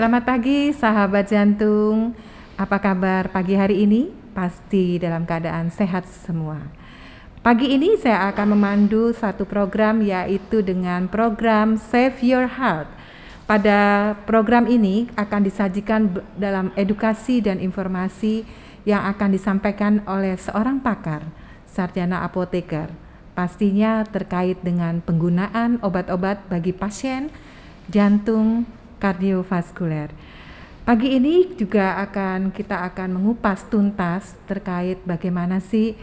Selamat pagi sahabat jantung. Apa kabar pagi hari ini? Pasti dalam keadaan sehat semua. Pagi ini saya akan memandu satu program, yaitu dengan program Save Your Heart. Pada program ini akan disajikan dalam edukasi dan informasi yang akan disampaikan oleh seorang pakar, sarjana apoteker. Pastinya terkait dengan penggunaan obat-obat bagi pasien jantung kardiovaskuler. Pagi ini juga kita akan mengupas tuntas terkait bagaimana sih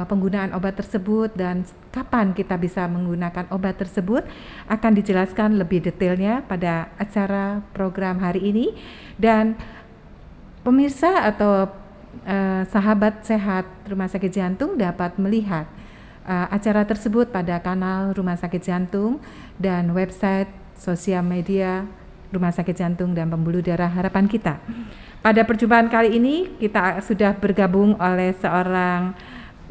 penggunaan obat tersebut dan kapan kita bisa menggunakan obat tersebut, akan dijelaskan lebih detailnya pada acara program hari ini. Dan pemirsa atau sahabat sehat Rumah Sakit Jantung dapat melihat acara tersebut pada kanal Rumah Sakit Jantung dan website sosial media Rumah Sakit Jantung dan Pembuluh Darah Harapan Kita. Pada perjumpaan kali ini kita sudah bergabung oleh seorang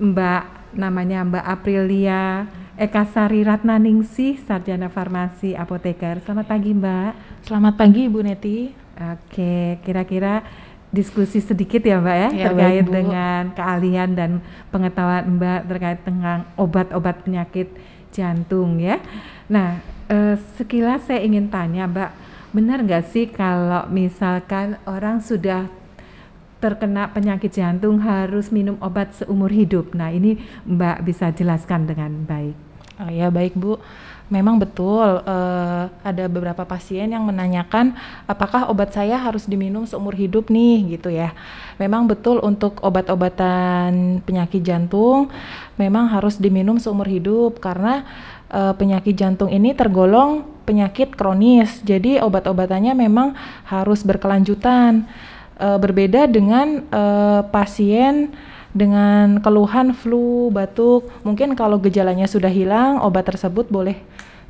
Mbak, namanya Mbak Aprilia Ekasari Ratnaningsih, sarjana farmasi apoteker. Selamat pagi Mbak. Selamat pagi Ibu Neti. Oke, kira-kira diskusi sedikit ya Mbak ya, terkait baik, dengan keahlian dan pengetahuan Mbak terkait dengan obat-obat penyakit jantung ya. Nah, sekilas saya ingin tanya Mbak, benar nggak sih kalau misalkan orang sudah terkena penyakit jantung harus minum obat seumur hidup? Nah, ini Mbak bisa jelaskan dengan baik. Oh ya, baik Bu. Memang betul, ada beberapa pasien yang menanyakan apakah obat saya harus diminum seumur hidup nih gitu ya. Memang betul, untuk obat-obatan penyakit jantung memang harus diminum seumur hidup karena penyakit jantung ini tergolong penyakit kronis. Jadi obat-obatannya memang harus berkelanjutan. Berbeda dengan pasien dengan keluhan flu, batuk, mungkin kalau gejalanya sudah hilang, obat tersebut boleh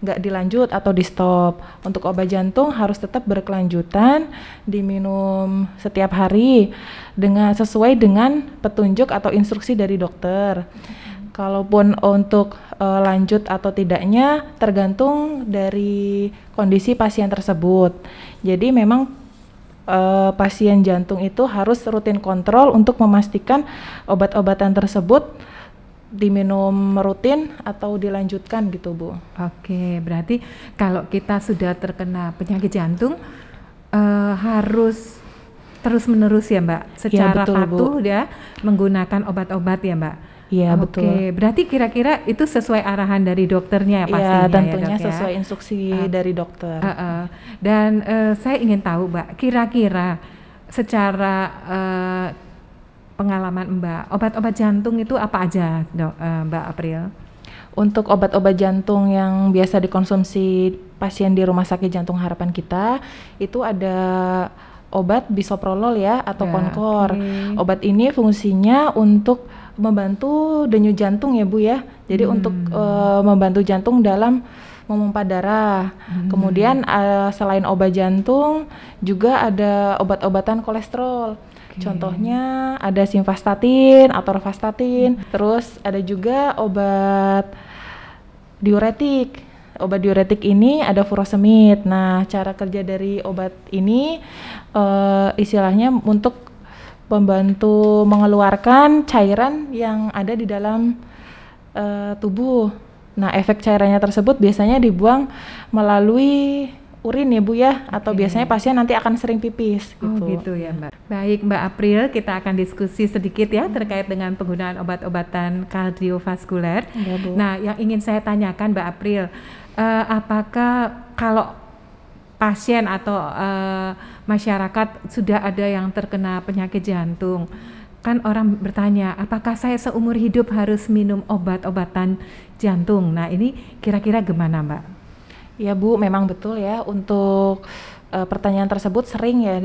nggak dilanjut atau di stop. Untuk obat jantung harus tetap berkelanjutan, diminum setiap hari sesuai dengan petunjuk atau instruksi dari dokter. Kalaupun untuk lanjut atau tidaknya tergantung dari kondisi pasien tersebut. Jadi memang pasien jantung itu harus rutin kontrol untuk memastikan obat-obatan tersebut diminum rutin atau dilanjutkan gitu Bu. Oke, berarti kalau kita sudah terkena penyakit jantung harus terus-menerus ya Mbak, secara betul, patuh ya menggunakan obat-obat ya Mbak. Iya betul. Oke, berarti kira-kira itu sesuai arahan dari dokternya ya pastinya. Iya, tentunya ya, Dok, sesuai instruksi dari dokter. Dan saya ingin tahu Mbak, kira-kira secara pengalaman Mbak, obat-obat jantung itu apa aja Mbak April? Untuk obat-obat jantung yang biasa dikonsumsi pasien di Rumah Sakit Jantung Harapan Kita, itu ada obat bisoprolol ya atau Concor. Okay. Obat ini fungsinya untuk membantu denyut jantung ya Bu ya. Jadi untuk membantu jantung dalam memompa darah. Kemudian selain obat jantung juga ada obat-obatan kolesterol. Contohnya ada simvastatin atau rovastatin. Terus ada juga obat diuretik. Obat diuretik ini ada furosemid. Nah, cara kerja dari obat ini istilahnya untuk membantu mengeluarkan cairan yang ada di dalam tubuh. Nah, efek cairannya tersebut biasanya dibuang melalui urin ya Bu ya, atau biasanya pasien nanti akan sering pipis gitu. Oh gitu ya Mbak. Baik Mbak April, kita akan diskusi sedikit ya terkait dengan penggunaan obat-obatan kardiovaskuler. Ya, Bu. Nah, yang ingin saya tanyakan Mbak April, apakah kalau pasien atau masyarakat sudah ada yang terkena penyakit jantung, kan orang bertanya, apakah saya seumur hidup harus minum obat-obatan jantung? Nah, ini kira-kira gimana Mbak? Ya Bu, memang betul ya, untuk pertanyaan tersebut sering ya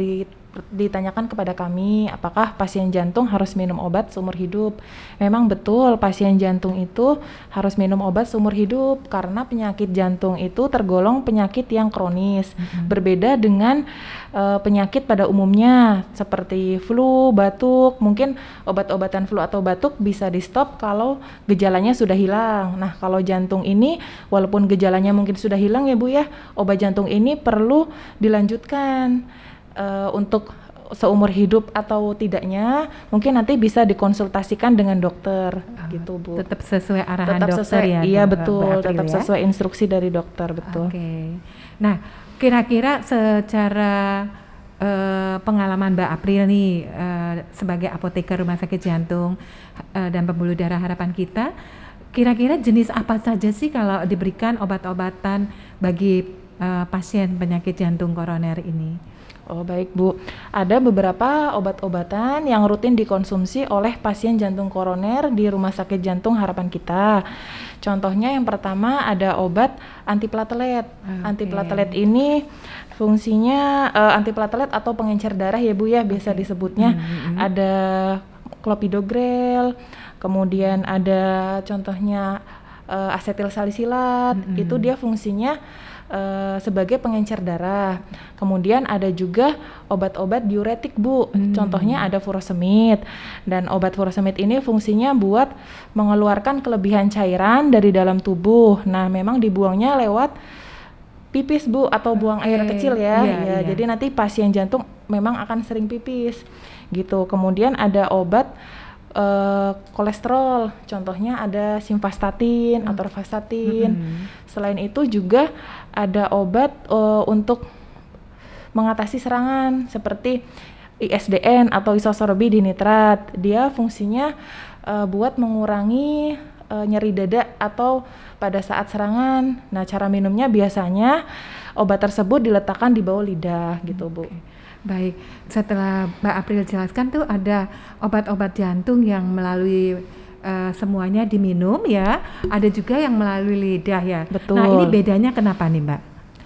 ditanyakan kepada kami, apakah pasien jantung harus minum obat seumur hidup? Memang betul, pasien jantung itu harus minum obat seumur hidup karena penyakit jantung itu tergolong penyakit yang kronis. Berbeda dengan penyakit pada umumnya seperti flu, batuk. Mungkin obat-obatan flu atau batuk bisa di-stop kalau gejalanya sudah hilang. Nah, kalau jantung ini walaupun gejalanya mungkin sudah hilang ya Bu ya, obat jantung ini perlu dilanjutkan. Untuk seumur hidup atau tidaknya mungkin nanti bisa dikonsultasikan dengan dokter gitu Bu. Tetap sesuai arahan Tetap dokter sesuai, ya. iya betul, tetap ya? sesuai instruksi dari dokter, betul. Oke. Nah, kira-kira secara pengalaman Mbak April nih sebagai apoteker Rumah Sakit Jantung dan Pembuluh Darah Harapan Kita, kira-kira jenis apa saja sih kalau diberikan obat-obatan bagi pasien penyakit jantung koroner ini? Oh baik Bu, ada beberapa obat-obatan yang rutin dikonsumsi oleh pasien jantung koroner di Rumah Sakit Jantung Harapan Kita. Contohnya yang pertama ada obat antiplatelet. Antiplatelet ini fungsinya antiplatelet atau pengencer darah ya Bu ya, biasa disebutnya. Ada clopidogrel, kemudian ada contohnya asetil salisilat. Itu dia fungsinya sebagai pengencer darah. Kemudian ada juga obat-obat diuretik Bu. Contohnya ada furosemid. Dan obat furosemid ini fungsinya buat mengeluarkan kelebihan cairan dari dalam tubuh. Nah, memang dibuangnya lewat pipis Bu atau buang air kecil ya. Iya. Jadi nanti pasien jantung memang akan sering pipis gitu. Kemudian ada obat kolesterol, contohnya ada simvastatin, atorvastatin. Selain itu juga ada obat untuk mengatasi serangan seperti ISDN atau isosorbidinitrat. Dia fungsinya buat mengurangi nyeri dada atau pada saat serangan. Nah, cara minumnya biasanya obat tersebut diletakkan di bawah lidah gitu Bu. Baik, setelah Mbak April jelaskan tuh ada obat-obat jantung yang melalui semuanya diminum ya, ada juga yang melalui lidah ya. Betul. Nah ini bedanya kenapa nih Mbak?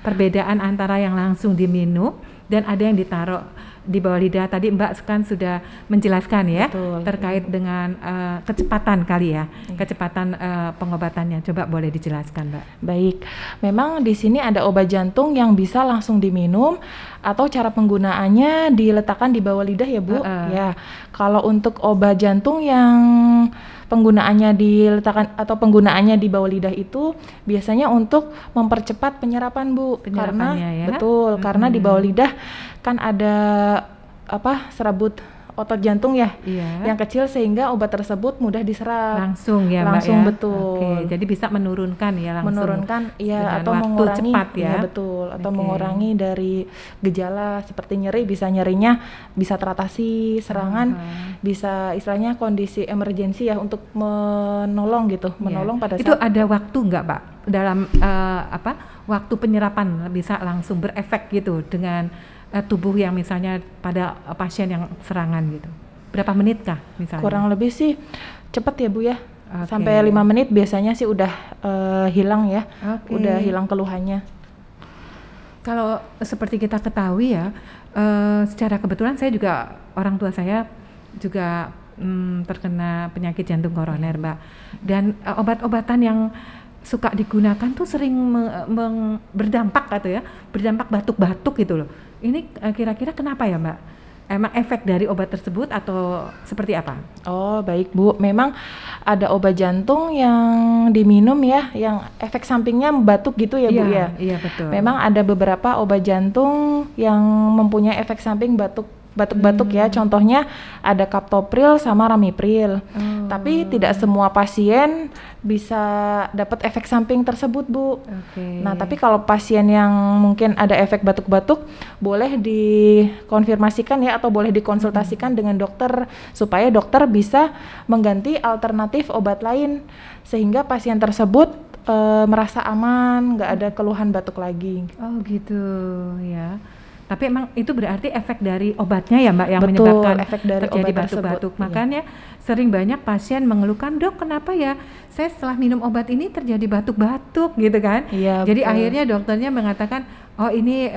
Perbedaan antara yang langsung diminum dan ada yang ditaruh di bawah lidah. Tadi Mbak kan sudah menjelaskan ya. Betul. Terkait dengan kecepatan kali ya, kecepatan pengobatannya. Coba boleh dijelaskan Mbak. Baik, memang di sini ada obat jantung yang bisa langsung diminum atau cara penggunaannya diletakkan di bawah lidah ya Bu. Ya, kalau untuk obat jantung yang penggunaannya diletakkan atau penggunaannya di bawah lidah itu biasanya untuk mempercepat penyerapan Bu. Karena ya? Betul, karena di bawah lidah kan ada serabut otot jantung ya, yang kecil sehingga obat tersebut mudah diserap langsung ya Mbak. Langsung ya? Betul. Oke, jadi bisa menurunkan ya langsung. Menurunkan ya atau waktu mengurangi cepat ya. Betul, atau mengurangi dari gejala seperti nyeri, nyerinya bisa teratasi, serangan bisa istilahnya kondisi emergensi ya untuk menolong gitu, menolong pada itu saat ada waktu nggak Pak dalam waktu penyerapan bisa langsung berefek gitu dengan tubuh yang misalnya pada pasien yang serangan gitu. Berapa menit kah misalnya? Kurang lebih sih cepat ya Bu ya. Sampai 5 menit biasanya sih udah hilang ya. Udah hilang keluhannya. Kalau seperti kita ketahui ya, secara kebetulan saya juga orang tua saya juga terkena penyakit jantung koroner Mbak. Dan obat-obatan yang suka digunakan tuh sering berdampak gitu ya, berdampak batuk-batuk gitu loh. Ini kira-kira kenapa ya Mbak? Emang efek dari obat tersebut atau seperti apa? Oh baik Bu, memang ada obat jantung yang diminum ya, yang efek sampingnya batuk gitu ya Bu ya? Iya betul. Memang ada beberapa obat jantung yang mempunyai efek samping batuk-batuk ya, contohnya ada captopril sama ramipril. Tapi tidak semua pasien bisa dapat efek samping tersebut Bu. Nah tapi kalau pasien yang mungkin ada efek batuk-batuk, boleh dikonfirmasikan ya atau boleh dikonsultasikan dengan dokter supaya dokter bisa mengganti alternatif obat lain sehingga pasien tersebut merasa aman, nggak ada keluhan batuk lagi. Oh gitu ya. Tapi emang itu berarti efek dari obatnya ya Mbak yang Betul, menyebabkan efek dari terjadi obat batuk-batuk. tersebut. Makanya sering banyak pasien mengeluhkan, "Dok, kenapa ya saya setelah minum obat ini terjadi batuk-batuk?" gitu kan. Iya, Jadi betul. akhirnya dokternya mengatakan, oh ini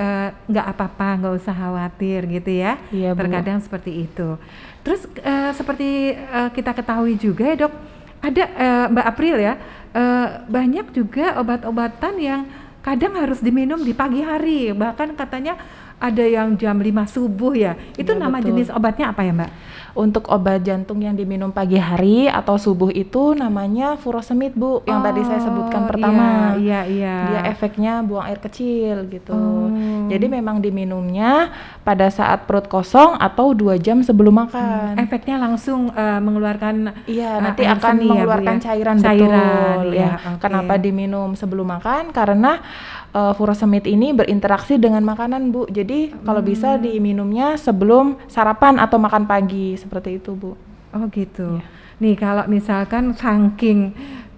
nggak apa-apa, nggak usah khawatir gitu ya. Iya, Bu. Terkadang seperti itu. Terus seperti kita ketahui juga ya dok, ada Mbak April ya, banyak juga obat-obatan yang kadang harus diminum di pagi hari, bahkan katanya ada yang jam 5 subuh ya. Itu Iya, nama betul. jenis obatnya apa ya Mbak? Untuk obat jantung yang diminum pagi hari atau subuh itu namanya furosemid, Bu, yang tadi saya sebutkan pertama. Iya, iya. Dia efeknya buang air kecil gitu. Oh. Jadi memang diminumnya pada saat perut kosong atau 2 jam sebelum makan. Efeknya langsung mengeluarkan Iya, nanti air akan seni ya, Bu, mengeluarkan ya? cairan, Cairan, betul iya, ya. oke. Kenapa diminum sebelum makan? Karena furosemid ini berinteraksi dengan makanan, Bu. Jadi kalau bisa diminumnya sebelum sarapan atau makan pagi, seperti itu, Bu. Oh gitu. Iya. Nih kalau misalkan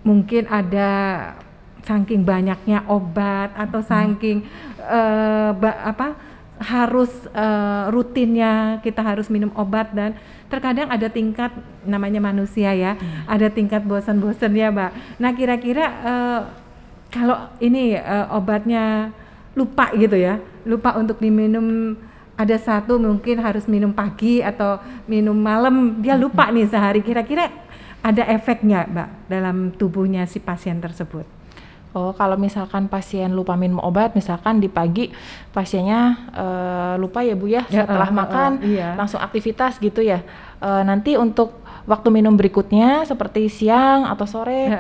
mungkin ada saking banyaknya obat atau saking harus rutinnya kita harus minum obat, dan terkadang ada tingkat, namanya manusia ya, ada tingkat bosan-bosan ya Mbak. Nah kira-kira kalau ini obatnya lupa gitu ya, lupa untuk diminum, ada satu mungkin harus minum pagi atau minum malam, dia lupa nih sehari, kira-kira ada efeknya Mbak dalam tubuhnya si pasien tersebut? Oh, kalau misalkan pasien lupa minum obat, misalkan di pagi pasiennya lupa ya Bu ya, setelah makan iya. langsung aktivitas gitu ya. Nanti untuk waktu minum berikutnya seperti siang atau sore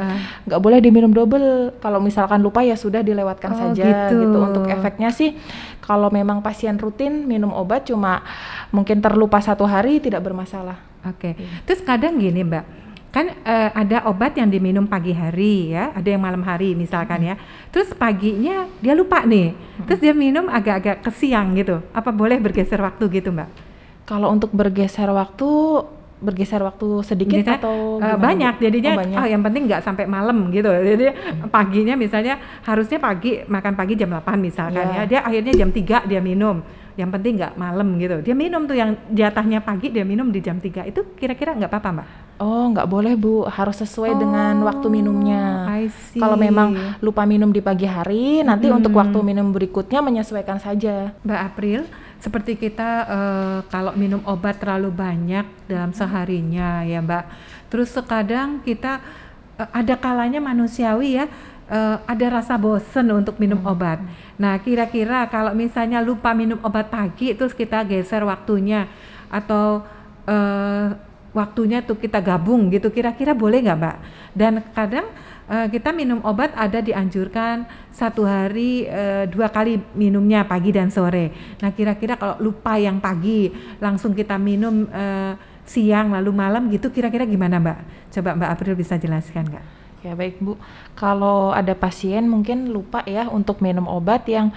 nggak boleh diminum double. Kalau misalkan lupa ya sudah dilewatkan saja gitu. Untuk efeknya sih kalau memang pasien rutin minum obat cuma mungkin terlupa 1 hari tidak bermasalah. Oke. Terus kadang gini Mbak, kan ada obat yang diminum pagi hari ya, ada yang malam hari misalkan ya. Terus paginya dia lupa nih, terus dia minum agak-agak ke siang gitu. Apa boleh bergeser waktu gitu Mbak? Kalau untuk bergeser waktu sedikit Misalnya, atau gimana, banyak, Bu? jadinya banyak. yang penting nggak sampai malam gitu. Jadi paginya misalnya harusnya pagi, makan pagi jam 8 misalkan ya, dia akhirnya jam 3 dia minum. Yang penting nggak malam gitu. Dia minum tuh yang jatahnya pagi, dia minum di jam 3. Itu kira-kira nggak apa-apa Mbak? Oh, nggak boleh Bu, harus sesuai dengan waktu minumnya. I see. Kalau memang lupa minum di pagi hari, nanti untuk waktu minum berikutnya menyesuaikan saja. Mbak April, seperti kita kalau minum obat terlalu banyak dalam seharinya ya Mbak, terus terkadang kita ada kalanya manusiawi ya, ada rasa bosen untuk minum obat. Nah kira-kira kalau misalnya lupa minum obat pagi, terus kita geser waktunya atau waktunya tuh kita gabung gitu, kira-kira boleh nggak Mbak? Dan kadang kita minum obat ada dianjurkan 1 hari 2 kali minumnya pagi dan sore. Nah kira-kira kalau lupa yang pagi langsung kita minum siang lalu malam gitu, kira-kira gimana Mbak? Coba Mbak April bisa jelaskan nggak? Ya baik Bu, kalau ada pasien mungkin lupa ya untuk minum obat yang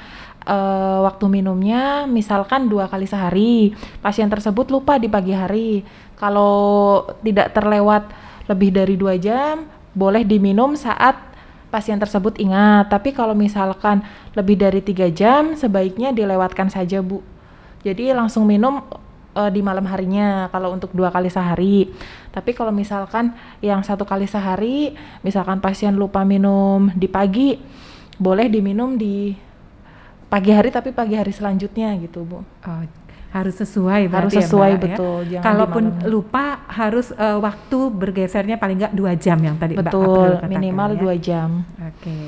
waktu minumnya misalkan 2 kali sehari, pasien tersebut lupa di pagi hari. Kalau tidak terlewat lebih dari 2 jam, boleh diminum saat pasien tersebut ingat. Tapi kalau misalkan lebih dari 3 jam, sebaiknya dilewatkan saja Bu. Jadi langsung minum di malam harinya kalau untuk 2 kali sehari. Tapi kalau misalkan yang 1 kali sehari, misalkan pasien lupa minum di pagi, boleh diminum di pagi hari tapi pagi hari selanjutnya gitu Bu. Oh, harus sesuai berarti. Harus sesuai ya Mbak, betul. ya? Jangan Kalaupun di malam. lupa harus waktu bergesernya paling nggak 2 jam yang tadi Mbak April Betul, katakan, minimal ya? 2 jam. Oke.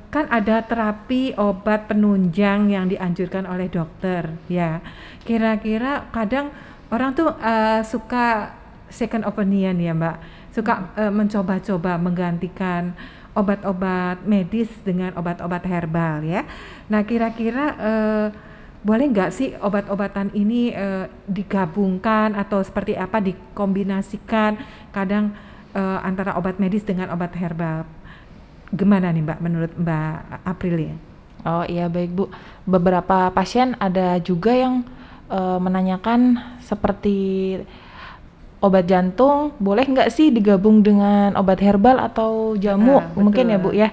Kan ada terapi obat penunjang yang dianjurkan oleh dokter ya. Kira-kira kadang orang tuh suka second opinion ya Mbak, suka mencoba-coba menggantikan obat-obat medis dengan obat-obat herbal ya. Nah kira-kira boleh nggak sih obat-obatan ini digabungkan atau seperti apa, dikombinasikan kadang antara obat medis dengan obat herbal? Gimana nih Mbak menurut Mbak April ya? Oh iya baik Bu, beberapa pasien ada juga yang menanyakan seperti obat jantung boleh nggak sih digabung dengan obat herbal atau jamu, mungkin ya Bu ya.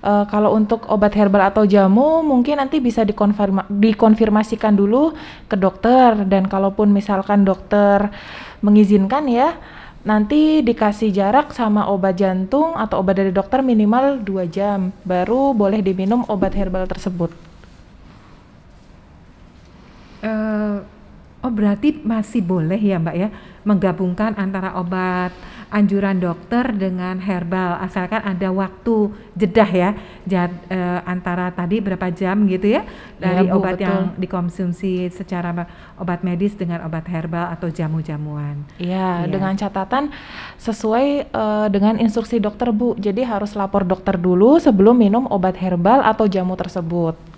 Kalau untuk obat herbal atau jamu mungkin nanti bisa dikonfirmasikan dulu ke dokter, dan kalaupun misalkan dokter mengizinkan ya, nanti dikasih jarak sama obat jantung atau obat dari dokter minimal 2 jam, baru boleh diminum obat herbal tersebut. Oh berarti masih boleh ya Mbak ya menggabungkan antara obat anjuran dokter dengan herbal asalkan ada waktu jedah ya antara tadi berapa jam gitu ya dari Bu, obat betul. yang dikonsumsi secara obat medis dengan obat herbal atau jamu-jamuan. Iya, dengan catatan sesuai dengan instruksi dokter Bu. Jadi harus lapor dokter dulu sebelum minum obat herbal atau jamu tersebut.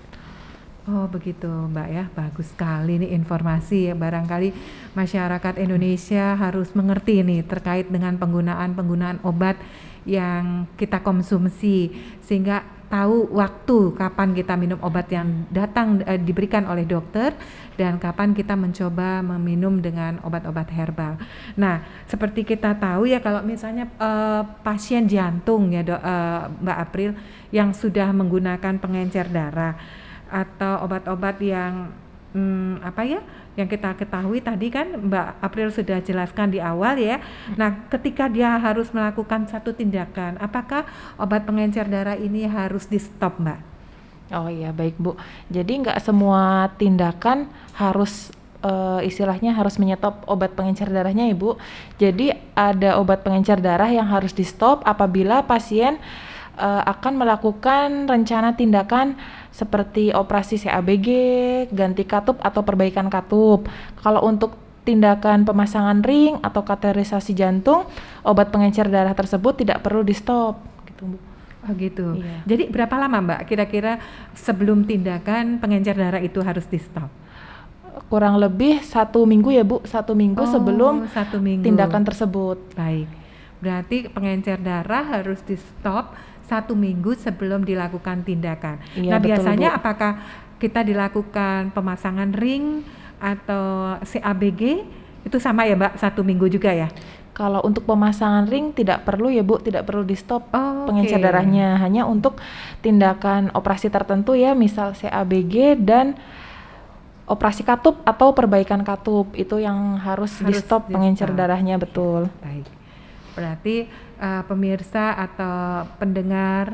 Oh begitu Mbak ya, bagus sekali nih informasi ya. Barangkali masyarakat Indonesia harus mengerti nih terkait dengan penggunaan obat yang kita konsumsi sehingga tahu waktu kapan kita minum obat yang diberikan oleh dokter dan kapan kita mencoba meminum dengan obat-obat herbal. Nah, seperti kita tahu ya kalau misalnya pasien jantung ya Mbak April yang sudah menggunakan pengencer darah atau obat-obat yang yang kita ketahui tadi kan Mbak April sudah jelaskan di awal ya. Nah, ketika dia harus melakukan satu tindakan, apakah obat pengencer darah ini harus di stop Mbak? Oh iya, baik Bu. Jadi nggak semua tindakan harus istilahnya harus menyetop obat pengencer darahnya Ibu. Jadi ada obat pengencer darah yang harus di stop apabila pasien akan melakukan rencana tindakan seperti operasi CABG, ganti katup atau perbaikan katup. Kalau untuk tindakan pemasangan ring atau kateterisasi jantung, obat pengencer darah tersebut tidak perlu di stop gitu Bu. Oh gitu. Iya. Jadi berapa lama Mbak kira-kira sebelum tindakan pengencer darah itu harus di stop? Kurang lebih 1 minggu ya Bu, 1 minggu sebelum 1 minggu. tindakan tersebut. Baik, berarti pengencer darah harus di stop 1 minggu sebelum dilakukan tindakan. Iya, Nah betul, biasanya Bu. apakah kita dilakukan pemasangan ring atau CABG itu sama ya Mbak 1 minggu juga ya? Kalau untuk pemasangan ring tidak perlu ya Bu, tidak perlu di stop Oh, pengencer oke. darahnya, hanya untuk tindakan operasi tertentu ya, misal CABG dan operasi katup atau perbaikan katup, itu yang harus di stop pengencer darahnya, betul. Baik, berarti pemirsa atau pendengar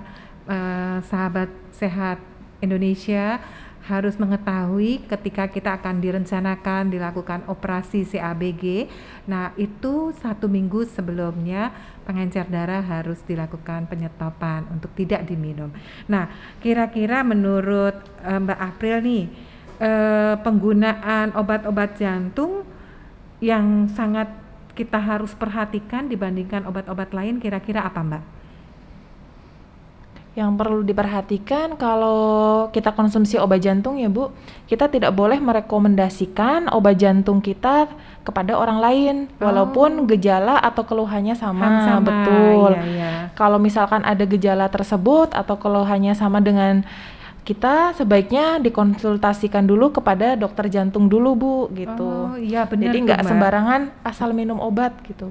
sahabat sehat Indonesia harus mengetahui ketika kita akan direncanakan dilakukan operasi CABG. Nah itu 1 minggu sebelumnya pengencer darah harus dilakukan penyetopan untuk tidak diminum. Nah kira-kira menurut Mbak April nih penggunaan obat-obat jantung yang sangat kita harus perhatikan dibandingkan obat-obat lain kira-kira apa Mbak? Yang perlu diperhatikan kalau kita konsumsi obat jantung ya Bu, kita tidak boleh merekomendasikan obat jantung kita kepada orang lain walaupun gejala atau keluhannya sama. Betul. Iya. Kalau misalkan ada gejala tersebut atau keluhannya sama dengan kita, sebaiknya dikonsultasikan dulu kepada dokter jantung dulu Bu, gitu. Oh iya benar. Jadi nggak sembarangan asal minum obat gitu.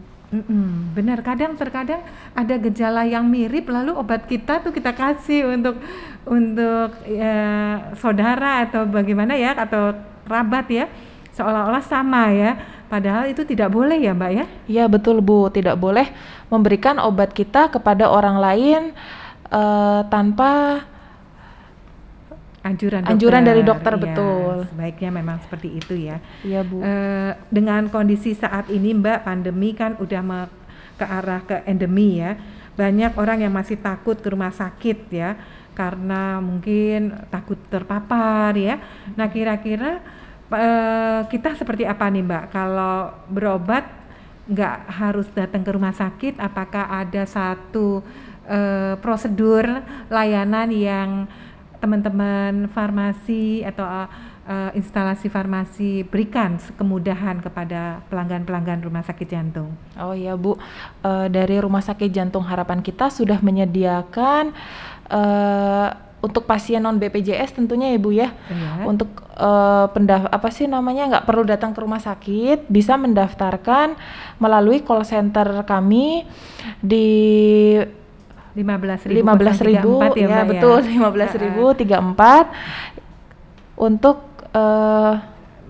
Benar, terkadang ada gejala yang mirip lalu obat kita tuh kita kasih untuk saudara atau bagaimana ya atau kerabat ya seolah-olah sama ya padahal itu tidak boleh ya Mbak ya? Iya betul Bu, tidak boleh memberikan obat kita kepada orang lain tanpa anjuran dari dokter, ya, betul. Sebaiknya memang seperti itu ya. Iya Bu. Dengan kondisi saat ini Mbak, pandemi kan udah ke arah ke endemi ya. Banyak orang yang masih takut ke rumah sakit ya, karena mungkin takut terpapar ya. Nah kira-kira kita seperti apa nih Mbak? Kalau berobat nggak harus datang ke rumah sakit, apakah ada satu prosedur layanan yang teman-teman farmasi atau instalasi farmasi berikan kemudahan kepada pelanggan-pelanggan rumah sakit jantung? Oh iya Bu, dari Rumah Sakit Jantung Harapan kita sudah menyediakan untuk pasien non BPJS tentunya ya Bu ya. Iya. Untuk nggak perlu datang ke rumah sakit, bisa mendaftarkan melalui call center kami di 15.000 ya, betul, 15.034 untuk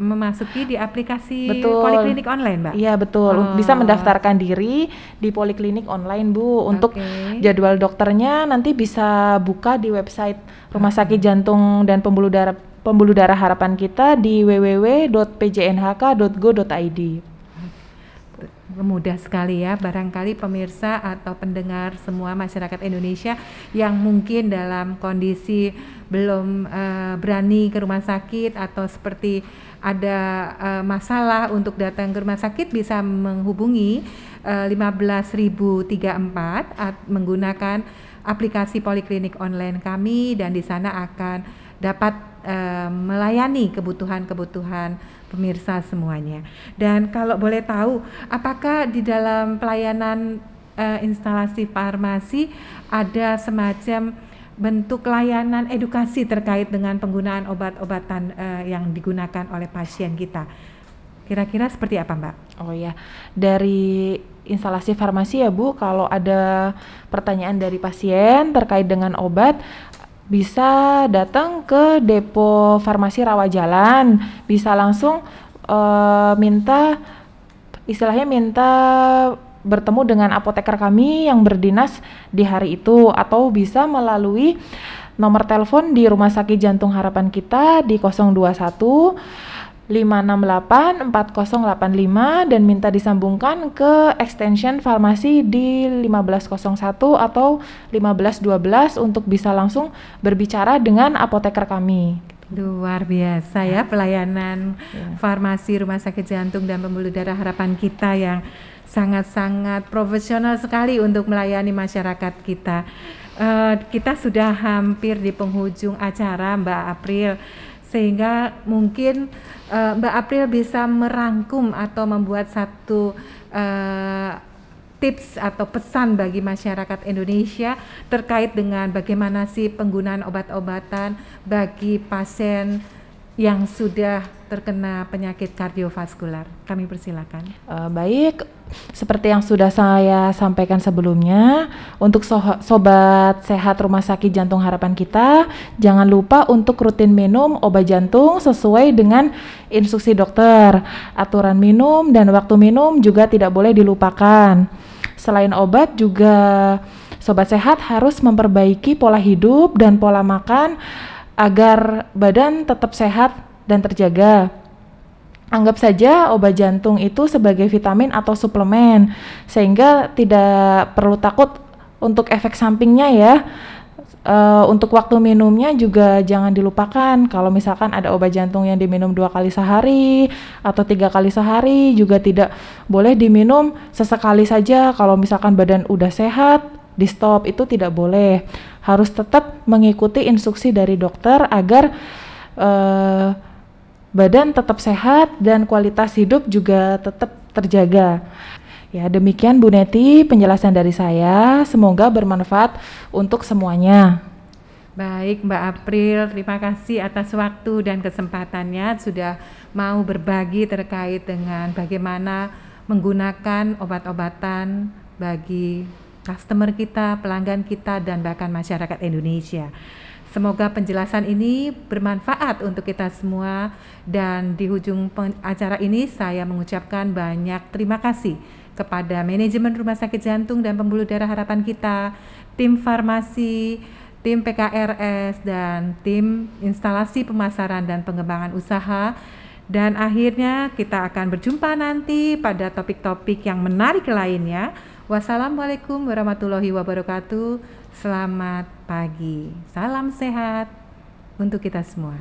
memasuki di aplikasi Betul. poliklinik online, Mbak? Iya betul, Oh. bisa mendaftarkan diri di poliklinik online Bu. Untuk jadwal dokternya nanti bisa buka di website Rumah Sakit Jantung dan Pembuluh Darah Harapan kita di www.pjnhk.go.id. Mudah sekali ya, barangkali pemirsa atau pendengar semua masyarakat Indonesia yang mungkin dalam kondisi belum berani ke rumah sakit atau seperti ada masalah untuk datang ke rumah sakit, bisa menghubungi 15034 menggunakan aplikasi poliklinik online kami, dan di sana akan dapat melayani kebutuhan-kebutuhan pemirsa semuanya. Dan kalau boleh tahu, apakah di dalam pelayanan instalasi farmasi ada semacam bentuk layanan edukasi terkait dengan penggunaan obat-obatan yang digunakan oleh pasien kita? Kira-kira seperti apa, Mbak? Oh ya, dari instalasi farmasi ya Bu, kalau ada pertanyaan dari pasien terkait dengan obat, bisa datang ke depo farmasi Rawajalan, bisa langsung minta bertemu dengan apoteker kami yang berdinas di hari itu, atau bisa melalui nomor telepon di Rumah Sakit Jantung Harapan kita di 021 568 4085 dan minta disambungkan ke extension farmasi di 1501 atau 1512 untuk bisa langsung berbicara dengan apoteker kami. Luar biasa ya pelayanan farmasi Rumah Sakit Jantung dan Pembuluh Darah Harapan kita yang sangat-sangat profesional sekali untuk melayani masyarakat kita. Kita sudah hampir di penghujung acara, Mbak April, sehingga mungkin Mbak April bisa merangkum atau membuat satu tips atau pesan bagi masyarakat Indonesia terkait dengan bagaimana sih penggunaan obat-obatan bagi pasien yang sudah terkena penyakit kardiovaskular. Kami persilakan. Baik, seperti yang sudah saya sampaikan sebelumnya, untuk sobat sehat Rumah Sakit Jantung Harapan kita, jangan lupa untuk rutin minum obat jantung sesuai dengan instruksi dokter. Aturan minum dan waktu minum juga tidak boleh dilupakan. Selain obat juga sobat sehat harus memperbaiki pola hidup dan pola makan agar badan tetap sehat dan terjaga. Anggap saja obat jantung itu sebagai vitamin atau suplemen, sehingga tidak perlu takut untuk efek sampingnya ya. Untuk waktu minumnya juga jangan dilupakan. Kalau misalkan ada obat jantung yang diminum 2 kali sehari atau 3 kali sehari, juga tidak boleh diminum sesekali saja. Kalau misalkan badan udah sehat, di stop, itu tidak boleh. Harus tetap mengikuti instruksi dari dokter agar badan tetap sehat dan kualitas hidup juga tetap terjaga. Ya, demikian Bu Neti penjelasan dari saya, semoga bermanfaat untuk semuanya. Baik Mbak April, terima kasih atas waktu dan kesempatannya sudah mau berbagi terkait dengan bagaimana menggunakan obat-obatan bagi customer kita, pelanggan kita, dan bahkan masyarakat Indonesia. Semoga penjelasan ini bermanfaat untuk kita semua, dan di ujung acara ini saya mengucapkan banyak terima kasih kepada manajemen Rumah Sakit Jantung dan Pembuluh Darah Harapan kita, tim farmasi, tim PKRS, dan tim instalasi pemasaran dan pengembangan usaha. Dan akhirnya kita akan berjumpa nanti pada topik-topik yang menarik lainnya. Wassalamualaikum warahmatullahi wabarakatuh. Selamat pagi. Salam sehat untuk kita semua.